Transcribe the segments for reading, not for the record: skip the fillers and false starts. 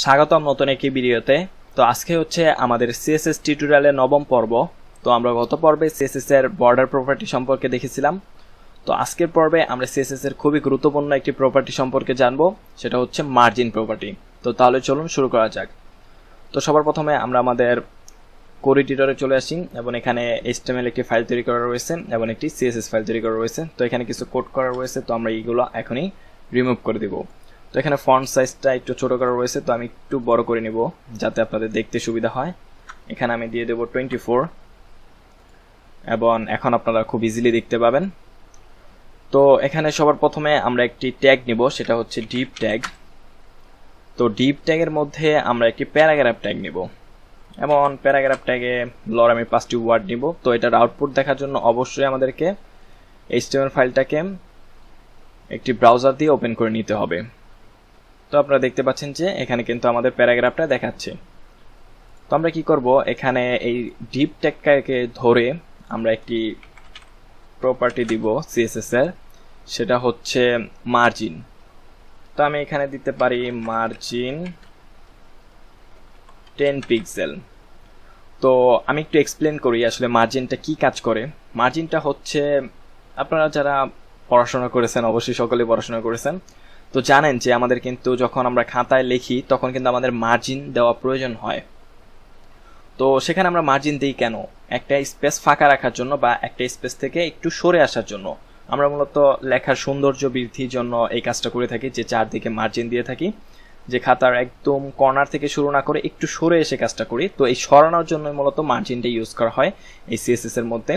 স্বাগতম নতুন একটি ভিডিওতে। তো আজকে হচ্ছে আমাদের সিএসএস টিউটোরিয়ালের নবম পর্ব। তো আমরা গত পর্বে সিএসএস এর বর্ডার প্রপার্টি সম্পর্কে দেখেছিলাম। তো আজকের পর্বে আমরা সিএসএস এর খুবই গুরুত্বপূর্ণ একটি প্রপার্টি সম্পর্কে জানবো, সেটা হচ্ছে মার্জিন প্রপার্টি। তো তাহলে চলুন শুরু করা যাক। তো সবার প্রথমে আমরা আমাদের কোড এডিটরে চলে আসি এবং এখানে HTML একটি ফাইল তৈরি করা রয়েছে এবং একটি CSS ফাইল তৈরি করা রয়েছে। তো এখানে কিছু কোড করা রয়েছে, তো আমরা এইগুলো এখনই রিমুভ করে দেব। তো এখানে ফন্ট সাইজটা একটু ছোট করা রয়েছে, তো আমি একটু বড় করে নিব যাতে আপনাদের দেখতে সুবিধা হয়। এখানে আমি দিয়ে দেব 24 এবং এখন আপনারা খুব ইজিলি দেখতে পাবেন। তো এখানে সবার প্রথমে আমরা একটি ট্যাগ নিব, সেটা হচ্ছে ডিপ ট্যাগ। তো ডিপ ট্যাগের মধ্যে আমরা একটি প্যারাগ্রাফ ট্যাগ নিব এবং প্যারাগ্রাফ ট্যাগে আমি 5টি ওয়ার্ড নিব। তো এটার আউটপুট দেখার জন্য অবশ্যই আমাদেরকে HTML ফাইলটাকে একটি ব্রাউজার দিয়ে ওপেন করে নিতে হবে। তো আপনারা দেখতে পাচ্ছেন যে এখানে কিন্তু আমাদের প্যারাগ্রাফটা দেখাচ্ছে। তো আমরা কি করব, এখানে এই ডিপ ট্যাগটাকে ধরে আমরা একটি প্রপার্টি দিব CSS এর, সেটা হচ্ছে মার্জিন। তো আমি এখানে দিতে পারি মার্জিন 10 পিক্সেল। তো আমি একটু এক্সপ্লেন করি আসলে মার্জিনটা কি কাজ করে। মার্জিনটা হচ্ছে, আপনারা যারা পড়াশোনা করেছেন, অবশ্যই সকলে পড়াশোনা করেছেন, তো জানেন যে আমাদের কিন্তু যখন আমরা খাতায় লিখি তখন কিন্তু আমাদের মার্জিন দেওয়া প্রয়োজন হয়। তো সেখানে আমরা মার্জিন দিই কেন? একটা স্পেস ফাঁকা রাখার জন্য বা একটা স্পেস থেকে একটু সরে আসার জন্য। আমরা মূলত লেখার সৌন্দর্য বৃদ্ধির জন্য এই কাজটা করে থাকি, যে চারদিকে মার্জিন দিয়ে থাকি, যে খাতার একদম কর্নার থেকে শুরু না করে একটু সরে এসে কাজটা করি। তো এই সরানোর জন্য মূলত মার্জিনটা ইউজ করা হয় এই CSS এর মধ্যে।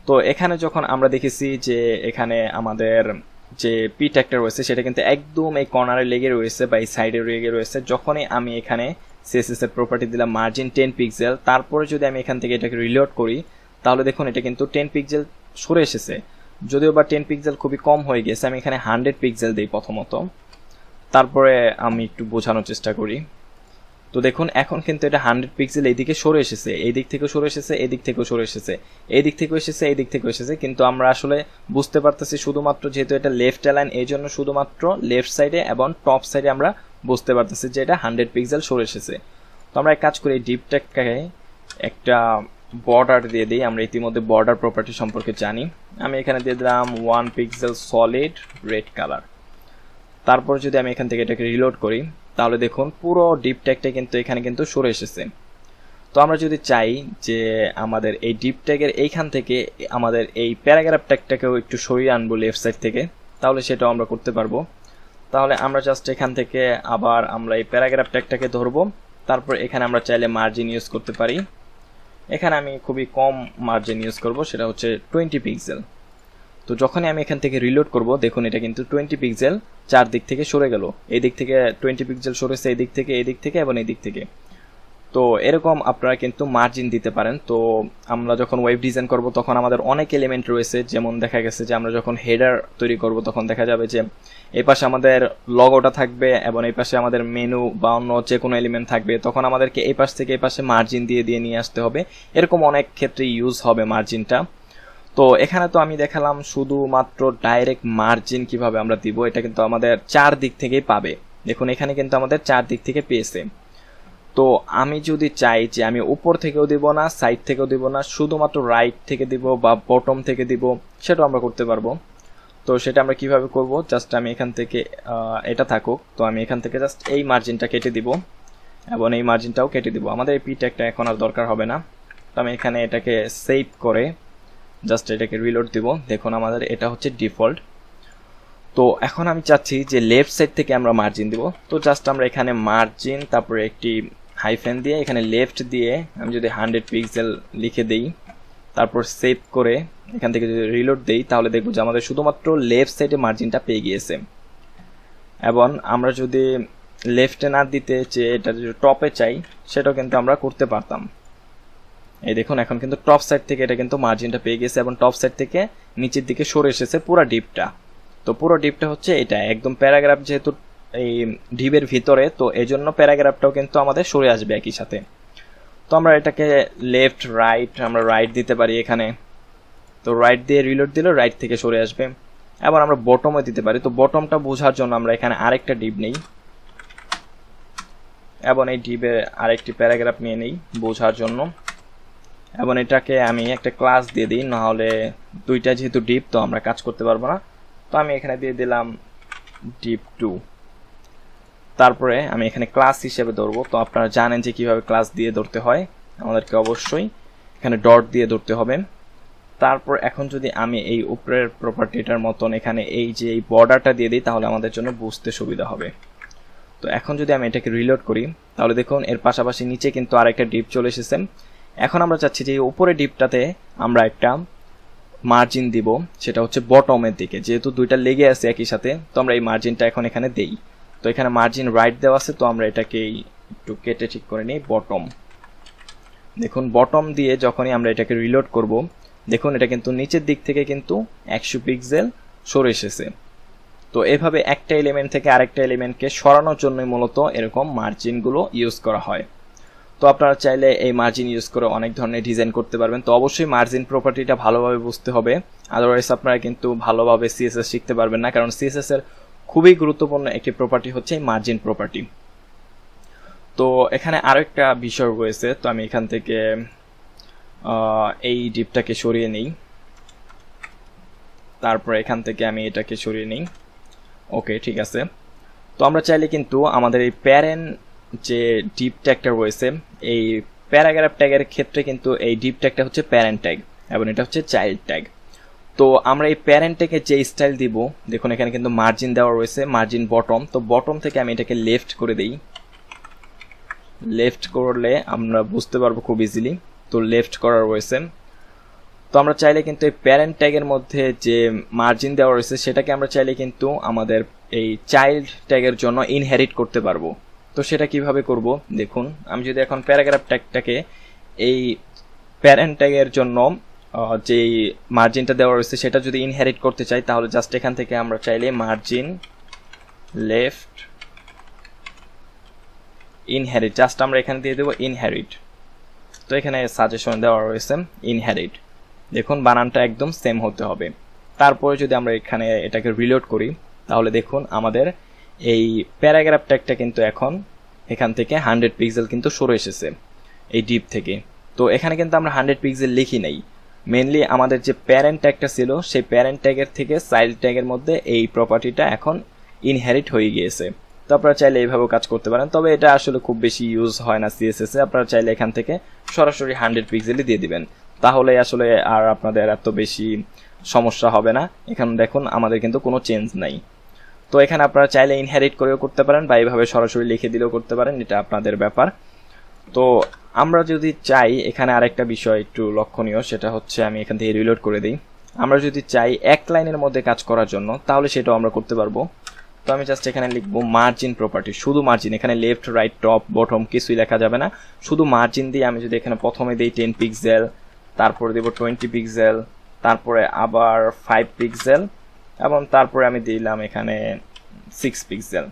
তো এখানে যখন আমরা দেখেছি যে এখানে আমাদের যে পি ট্যাগটা রয়েছে সেটা কিন্তু একদম এই কর্নারে লেগে রয়েছে বা এই সাইডে লেগে রয়েছে। যখনই আমি এখানে CSS এর প্রপার্টি দিলাম মার্জিন 10 পিক্সেল, তারপরে যদি আমি এখান থেকে এটাকে রিলোড করি তাহলে দেখুন এটা কিন্তু 10 পিক্সেল সরে এসেছে। যদিও বা 10 পিক্সেল খুবই কম হয়ে গেছে, আমি এখানে 100 পিক্সেল দিই প্রথমত, তারপরে আমি একটু বোঝানোর চেষ্টা করি। তো দেখুন এখন কিন্তু এটা 100 পিক্সেল এইদিকে সরে এসেছে, এই দিক থেকেও সরে এসেছে, এই দিক থেকেও সরে এসেছে, এই দিক থেকেও এসেছে, এই দিক থেকেও এসেছে, কিন্তু আমরা আসলে বুঝতে পারতেছি শুধুমাত্র যেহেতু এটা লেফট অ্যালাইন, এই জন্য শুধুমাত্র লেফট সাইডে এবং টপ সাইডে আমরা বুঝতে পারতেছি যে এটা 100 পিক্সেল সরে এসেছে। তো আমরা এক কাজ করি, ডিপ ট্যাগকে একটা বর্ডার দিয়ে দিই। আমরা ইতিমধ্যে বর্ডার প্রপার্টি সম্পর্কে জানি। আমি এখানে দিয়ে দিলাম 1 পিক্সেল সলিড রেড কালার। তারপর যদি আমি এখান থেকে এটাকে রিলোড করি তাহলে দেখুন পুরো ডিপ ট্যাগটা কিন্তু এখানে কিন্তু সরে এসেছে। তো আমরা যদি চাই যে আমাদের এই ডিপ ট্যাগের এইখান থেকে আমাদের এই প্যারাগ্রাফ ট্যাগটাকেও একটু সরিয়ে আনবো লেফট সাইড থেকে, তাহলে সেটাও আমরা করতে পারবো। তাহলে আমরা জাস্ট এখান থেকে আবার আমরা এই প্যারাগ্রাফ ট্যাগটাকে ধরবো, তারপর এখানে আমরা চাইলে মার্জিন ইউজ করতে পারি। এখানে আমি খুবই কম মার্জিন ইউজ করব, সেটা হচ্ছে 20 পিক্সেল। তো যখনই আমি এখান থেকে রিলোড করব দেখুন এটা কিন্তু 20 পিক্সেল চারদিক থেকে সরে গেল। এই দিক থেকে 20 পিক্সেল সরেছে, এই দিক থেকে, এই দিক থেকে এবং এই দিক থেকে। তো এরকম আপনারা কিন্তু মার্জিন দিতে পারেন। তো আমরা যখন ওয়েব ডিজাইন করব তখন আমাদের অনেক এলিমেন্ট রয়েছে, যেমন দেখা গেছে যে আমরা যখন হেডার তৈরি করব তখন দেখা যাবে যে এই পাশে আমাদের লগোটা থাকবে এবং এই পাশে আমাদের মেনু বা অন্য যে কোনো এলিমেন্ট থাকবে, তখন আমাদেরকে এই পাশ থেকে এই পাশে মার্জিন দিয়ে নিয়ে আসতে হবে। এরকম অনেক ক্ষেত্রে ইউজ হবে মার্জিনটা। তো এখানে তো আমি দেখালাম শুধুমাত্র ডাইরেক্ট মার্জিন কিভাবে আমরা দিব, এটা কিন্তু আমাদের চার দিক থেকেই পাবে। দেখুন এখানে কিন্তু আমাদের চার দিক থেকে পেয়েছে। তো আমি যদি চাই যে আমি উপর থেকেও দিব না, সাইড থেকেও দিব না, শুধুমাত্র রাইট থেকে দিব বা বটম থেকে দিব, সেটাও আমরা করতে পারবো। তো সেটা আমরা কিভাবে করব, জাস্ট আমি এখান থেকে এটা থাকুক, তো আমি এখান থেকে জাস্ট এই মার্জিনটা কেটে দিব এবং এই মার্জিনটাও কেটে দিব। আমাদের এই পি ট্যাগটা এখন আর দরকার হবে না। তো আমি এখানে এটাকে সেভ করে জাস্ট এটাকে রিলোড দিব। দেখুন আমাদের এটা হচ্ছে ডিফল্ট। তো এখন আমি চাচ্ছি যে লেফট সাইড থেকে আমরা মার্জিন দিব। তো জাস্ট আমরা এখানে মার্জিন তারপরে একটি হাইফেন দিয়ে এখানে লেফট দিয়ে আমি যদি 100 পিক্সেল লিখে দেই, তারপর সেভ করে এখান থেকে যদি রিলোড দেই তাহলে দেখব যে আমাদের শুধুমাত্র লেফট সাইডে মার্জিনটা পেয়ে গিয়েছে। এবং আমরা যদি লেফটে না দিতে যে এটা যদি টপে চাই সেটাও কিন্তু আমরা করতে পারতাম। এই দেখুন এখন কিন্তু টপ সাইড থেকে এটা কিন্তু মার্জিনটা পেয়ে গেছে এবং টপ সাইড থেকে নিচের দিকে সরে এসেছে পুরো ডিপটা। তো পুরো ডিপটা হচ্ছে এটা একদম প্যারাগ্রাফ, যেহেতু এই ডিপের ভিতরে, তো এই জন্য প্যারাগ্রাফটাও কিন্তু আমাদের সরে আসবে একই সাথে। তো আমরা এটাকে লেফট রাইট আমরা রাইট দিতে পারি এখানে। তো রাইট দিয়ে রিলোড দিলে রাইট থেকে সরে আসবে। এবার আমরা বটমে দিতে পারি। তো বটমটা বোঝার জন্য আমরা এখানে আরেকটা ডিপ নেই এবং এই ডিপের আরেকটি প্যারাগ্রাফ নিয়ে নিই বোঝার জন্য, এবং এটাকে আমি একটা ক্লাস দিয়ে দিই, নাহলে দুইটা যেহেতু ডিপ তো আমরা কাজ করতে পারবো না। তো আমি এখানে দিয়ে দিলাম ডিপ 2। তারপরে আমি এখানে ক্লাস হিসেবে ধরবো। তো আপনারা জানেন যে কিভাবে ক্লাস দিয়ে ধরতে হয়, আমাদেরকে অবশ্যই এখানে ডট দিয়ে ধরতে হবে। তারপর এখন যদি আমি এই উপরের প্রপার্টিটার মতন এখানে এই যে এই বর্ডারটা দিয়ে দিই, তাহলে আমাদের জন্য বুঝতে সুবিধা হবে। তো এখন যদি আমি এটাকে রিলোড করি, তাহলে দেখুন এর পাশাপাশি নিচে কিন্তু আরেকটা ডিপ চলে এসেছে। এখন আমরা চাচ্ছি যে উপরে ডিপটাতে আমরা একটা মার্জিন দিব, সেটা হচ্ছে বটমের দিকে, যেহেতু দুইটা লেগে আছে একই সাথে, তো আমরা এই মার্জিনটা এখন এখানে দেই। তো এখানে মার্জিন রাইট দেওয়া আছে, তো আমরা এটাকে একটু কেটে ঠিক করে নিই বটম। দেখুন বটম দিয়ে যখনই আমরা এটাকে রিলোড করব, দেখুন এটা কিন্তু নিচের দিক থেকে কিন্তু 100 পিক্সেল সরে এসেছে। তো এভাবে একটা এলিমেন্ট থেকে আরেকটা এলিমেন্টকে সরানোর জন্যই মূলত এরকম মার্জিনগুলো ইউজ করা হয়। তো আপনারা চাইলে এই মার্জিন ইউজ করে অনেক ধরনের ডিজাইন করতে পারবেন। তো অবশ্যই মার্জিন প্রপার্টিটা ভালোভাবে বুঝতে হবে, আদারওয়াইজ আপনারা কিন্তু ভালোভাবে সিএসএস শিখতে পারবেন না, কারণ সিএসএস এর খুবই গুরুত্বপূর্ণ একটি প্রপার্টি হচ্ছে এই মার্জিন প্রপার্টি। তো এখানে আরো একটা বিষয় রয়েছে, তো আমি এখান থেকে এই ডিপটাকে সরিয়ে নিই, তারপর এখান থেকে আমি এটাকে সরিয়ে নিই। ওকে, ঠিক আছে। তো আমরা চাইলে কিন্তু আমাদের এই প্যারেন্ট যে ডিপ ট্যাগটা রয়েছে, এই প্যারাগ্রাফ ট্যাগের ক্ষেত্রে কিন্তু এই ডিপ ট্যাগটা হচ্ছে প্যারেন্ট ট্যাগ এবং এটা হচ্ছে চাইল্ড ট্যাগ। তো আমরা এই প্যারেন্ট ট্যাগে যে স্টাইল দিব, দেখুন এখানে কিন্তু মার্জিন দেওয়া রয়েছে, মার্জিন বটম। তো বটম থেকে আমি এটাকে লেফট করে দেই, লেফট করলে আমরা বুঝতে পারবো খুব ইজিলি। তো লেফট করা রয়েছে। তো আমরা চাইলে কিন্তু এই প্যারেন্ট ট্যাগের মধ্যে যে মার্জিন দেওয়া রয়েছে সেটাকে আমরা চাইলে কিন্তু আমাদের এই চাইল্ড ট্যাগের জন্য ইনহেরিট করতে পারবো। তো সেটা কিভাবে করব, দেখুন আমি যদি এখন প্যারাগ্রাফ ট্যাগটাকে এই প্যারেন্ট ট্যাগের জন্য যেই মার্জিনটা দেওয়া রয়েছে সেটা যদি ইনহেরিট করতে চাই, তাহলে জাস্ট এখান থেকে আমরা চাইলে মার্জিন লেফট ইনহেরিট, জাস্ট আমরা এখানে দিয়ে দেবো ইনহেরিট। তো এখানে সাজেশন দেওয়া রয়েছে ইনহেরিট, দেখুন বানানটা একদম সেম হতে হবে। তারপরে যদি আমরা এখানে এটাকে রিলোড করি, তাহলে দেখুন আমাদের এই প্যারাগ্রাফ ট্যাগটা কিন্তু এখন এখান থেকে 100 পিক্সেল কিন্তু সরে এসেছে এই ডিপ থেকে। তো এখানে কিন্তু আমরা 100 পিক্সেল লিখি নাই, মেনলি আমাদের যে প্যারেন্ট ট্যাগটা ছিল সেই প্যারেন্ট ট্যাগের থেকে চাইল্ড ট্যাগের মধ্যে এই প্রপার্টিটা এখন ইনহেরিট হয়ে গিয়েছে। তো আপনারা চাইলে এইভাবেও কাজ করতে পারেন, তবে এটা আসলে খুব বেশি ইউজ হয় না সিএসএস এ। আপনারা চাইলে এখান থেকে সরাসরি 100 পিক্সেলই দিয়ে দিবেন, তাহলে আসলে আর আপনাদের এত বেশি সমস্যা হবে না। এখানে দেখুন আমাদের কিন্তু কোনো চেঞ্জ নাই। তো এখানে আপনারা চাইলে ইনহেরিট করেও করতে পারেন বা এইভাবে সরাসরি লিখে দিলেও করতে পারেন, এটা আপনাদের ব্যাপার। তো আমরা যদি চাই, এখানে আরেকটা বিষয় একটু লক্ষণীয়, সেটা হচ্ছে আমি এখান থেকে রিলোড করে দিই। আমরা যদি চাই এক লাইনের মধ্যে কাজ করার জন্য, তাহলে সেটাও আমরা করতে পারবো। তো আমি জাস্ট এখানে লিখবো মার্জিন প্রপার্টি, শুধু মার্জিন, এখানে লেফট রাইট টপ বটম কিছুই লেখা যাবে না, শুধু মার্জিন দিয়ে আমি যদি এখানে প্রথমে দিই 10 পিক্সেল, তারপরে দেব 20 পিক্সেল, তারপরে আবার 5 পিক্সেল, এবং তারপরে আমি দিলাম এখানে 6 পিক্সেল।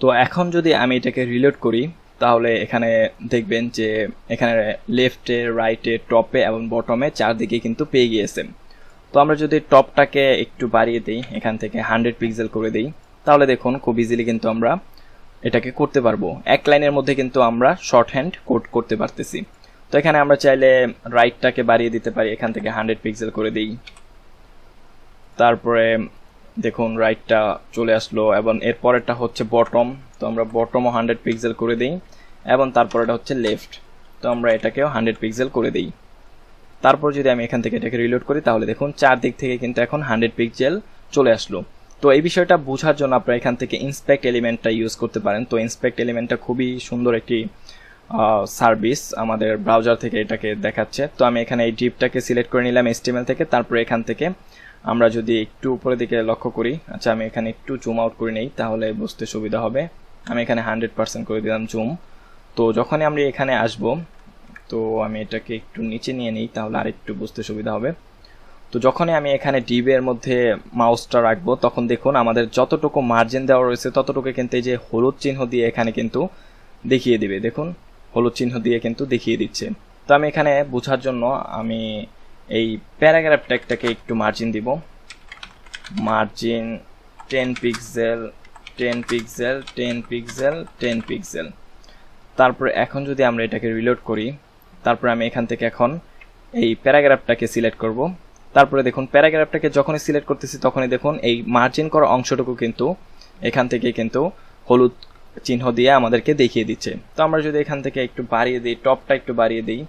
তো এখন যদি আমি এটাকে রিলোড করি, তাহলে এখানে দেখবেন যে এখানে লেফটে রাইটে টপে এবং বটমে চারদিকে কিন্তু পেয়ে গিয়েছে। তো আমরা যদি টপটাকে একটু বাড়িয়ে দিই, এখান থেকে 100 পিক্সেল করে দিই, তাহলে দেখুন খুব ইজিলি কিন্তু আমরা এটাকে করতে পারবো। এক লাইনের মধ্যে কিন্তু আমরা শর্ট হ্যান্ড কোড করতে পারতেছি। তো এখানে আমরা চাইলে রাইটটাকে বাড়িয়ে দিতে পারি, এখান থেকে 100 পিক্সেল করে দিই, তারপরে দেখুন রাইটটা চলে আসলো, এবং এর পরেরটা হচ্ছে বটম, তো আমরা বটমও 100 পিক্সেল করে দিই, এবং তারপরেটা হচ্ছে লেফট, তো আমরা এটাকেও 100 পিক্সেল করে দিই। তারপর যদি আমি এখান থেকে এটাকে রিলোড করি, তাহলে দেখুন চারদিক থেকে কিন্তু এখন 100 পিক্সেল চলে আসলো। তো এই বিষয়টা বোঝার জন্য আপনারা এখান থেকে ইন্সপেক্ট এলিমেন্টটা ইউজ করতে পারেন। তো ইন্সপেক্ট এলিমেন্টটা খুবই সুন্দর একটি সার্ভিস, আমাদের ব্রাউজার থেকে এটাকে দেখাচ্ছে। তো আমি এখানে এই ডিপটাকে সিলেক্ট করে নিলাম HTML থেকে, তারপরে এখান থেকে আমরা যদি একটু উপরের দিকে লক্ষ্য করি, আচ্ছা আমি এখানে একটু জুম আউট করে নেই তাহলে বুঝতে সুবিধা হবে। আমি এখানে 100% করে দিলাম জুম। তো যখনই আমরা এখানে আসব, তো আমি এটাকে একটু নিচে নিয়ে নিই তাহলে আরেকটু বুঝতে সুবিধা হবে। তো যখনই আমি এখানে ডিবের মধ্যে মাউসটা রাখবো, তখন দেখুন আমাদের যতটুকু মার্জিন দেওয়া রয়েছে ততটুকু কিন্তু এই যে হলুদ চিহ্ন দিয়ে এখানে কিন্তু দেখিয়ে দিবে, দেখুন হলুদ চিহ্ন দিয়ে কিন্তু দেখিয়ে দিচ্ছে। তো আমি এখানে বোঝার জন্য আমি এই প্যারাগ্রাফ ট্যাগটাকে একটু মার্জিন দিব, margin 10 pixel 10 pixel 10 pixel 10 pixel. তারপরে এখন যদি আমরা এটাকে রিলোড করি, তারপরে আমি এখান থেকে এখন এই প্যারাগ্রাফটাকে সিলেক্ট করব। তারপরে দেখুন প্যারাগ্রাফটাকে যখনই সিলেক্ট করতেছি তখনই দেখুন এই মার্জিন করা অংশটুকু কিন্তু এখান থেকে কিন্তু হলুদ চিহ্ন দিয়ে আমাদেরকে দেখিয়ে দিচ্ছে। তো আমরা যদি এখান থেকে একটু বাড়িয়ে দিই, টপটা একটু বাড়িয়ে দিই,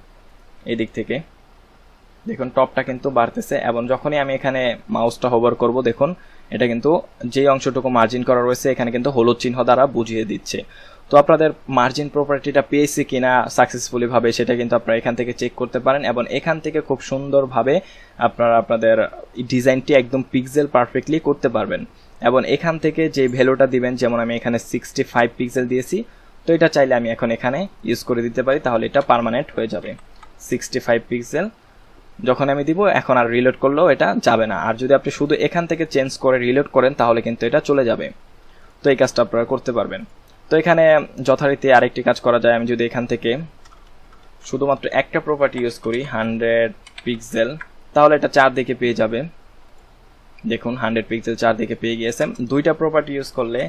এই দিক থেকে দেখুন টপটা কিন্তু বাড়তেছে, এবং যখনই আমি এখানে মাউসটা হোভার করব দেখুন এটা কিন্তু যে অংশটুকু মার্জিন করা রয়েছে এখানে কিন্তু হলুদ চিহ্ন দ্বারা বুঝিয়ে দিচ্ছে। তো আপনাদের মার্জিন প্রপার্টিটা পেয়েছে কিনা সাকসেসফুলি ভাবে সেটা কিন্তু আপনারা এখান থেকে চেক করতে পারেন, এবং এখান থেকে খুব সুন্দরভাবে আপনারা আপনাদের ডিজাইনটি একদম পিক্সেল পারফেক্টলি করতে পারবেন। এবং এখান থেকে যে ভ্যালুটা দিবেন, যেমন আমি এখানে 65 পিক্সেল দিয়েছি, তো এটা চাইলে আমি এখন এখানে ইউজ করে দিতে পারি, তাহলে এটা পার্মানেন্ট হয়ে যাবে 65 পিক্সেল। যখন আমি দিব এখন আর রিলোড করলেও এটা যাবে না, আর যদি আপনি শুধু এখান থেকে চেঞ্জ করে রিলোড করেন তাহলে কিন্তু এটা চলে যাবে। তো এই কাজটা আপনারা করতে পারবেন। তো এখানে যথারীতি আরেকটি কাজ করা যায়, আমি যদি এখান থেকে শুধুমাত্র একটা প্রপার্টি ইউজ করি 100 পিক্সেল, তাহলে এটা চারদিকে পেয়ে যাবে। দেখুন 100 পিক্সেল চারদিকে পেয়ে গিয়েছে। দুইটা প্রপার্টি ইউজ করলে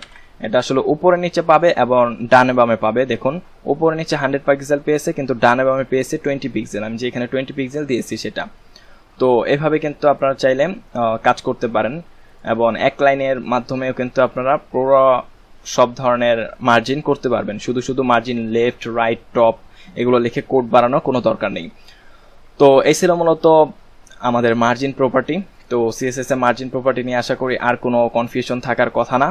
এটা আসলে উপরে নিচে পাবে এবং ডানে বামে পাবে। দেখুন উপরে নিচে 100 পিক্সেল পেয়েছে, কিন্তু ডানে বামে পেয়েছে 20 পিক্সেল, আমি যে এখানে 20 পিক্সেল দিয়েছি সেটা। তো এভাবে কিন্তু আপনারা চাইলে কাজ করতে পারেন, এবং এক লাইনের মাধ্যমেও কিন্তু আপনারা পুরো সব ধরনের মার্জিন করতে পারবেন। শুধু শুধু মার্জিন লেফট রাইট টপ এগুলো লিখে কোড বাড়ানোর কোনো দরকার নেই। তো এই ছিল মূলত আমাদের মার্জিন প্রপার্টি। তো সিএসএস এর মার্জিন প্রপার্টি নিয়ে আশা করি আর কোনো কনফিউশন থাকার কথা না।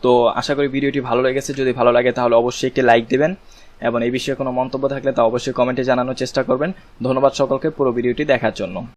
তো আশা করি ভিডিওটি ভালো লেগেছে, যদি ভালো লাগে তাহলে অবশ্যই একটি লাইক দিবেন, এবং এই বিষয়ে কোনো মন্তব্য থাকলে তা অবশ্যই কমেন্টে জানানোর চেষ্টা করবেন। ধন্যবাদ সকলকে পুরো ভিডিওটি দেখার জন্য।